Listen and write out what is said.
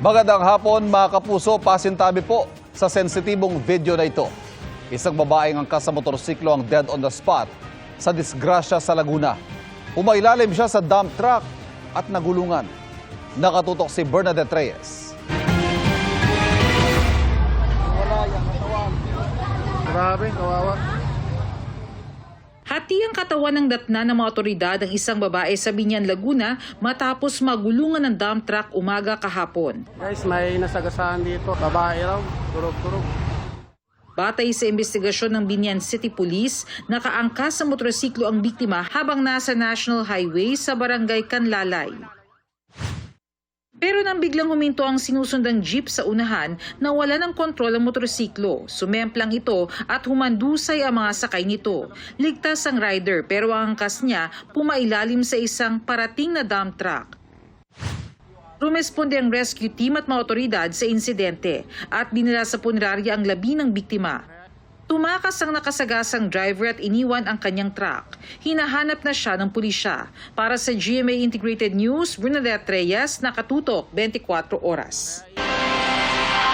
Magandang hapon mga kapuso, pasintabi po sa sensitibong video na ito. Isang babaeng angkas sa motorsiklo ang dead on the spot sa disgrasya sa Laguna. Umailalim siya sa dump truck at nagulungan. Nakatutok si Bernadette Reyes. Grabe, kawawa. Hati ang katawan ng datna ng mga otoridad ang isang babae sa Biñan, Laguna matapos magulungan ng dump truck umaga kahapon. Guys, may nasagasaan dito. Babae raw, turog-turog. Batay sa investigasyon ng Biñan City Police, nakaangkas sa motorsiklo ang biktima habang nasa National Highway sa Barangay Canlalay. Pero nang biglang huminto ang sinusundang jeep sa unahan, nawala ng kontrol ang motorsiklo. Sumemplang ito at humandusay ang mga sakay nito. Ligtas ang rider pero ang angkas niya pumailalim sa isang parating na dump truck. Rumesponde ang rescue team at mga otoridad sa insidente at dinala sa punerarya ang labi ng biktima. Tumakas ang nakasagasang driver at iniwan ang kanyang truck. Hinahanap na siya ng pulisya. Para sa GMA Integrated News, Bernadette Reyes, nakatutok 24 oras.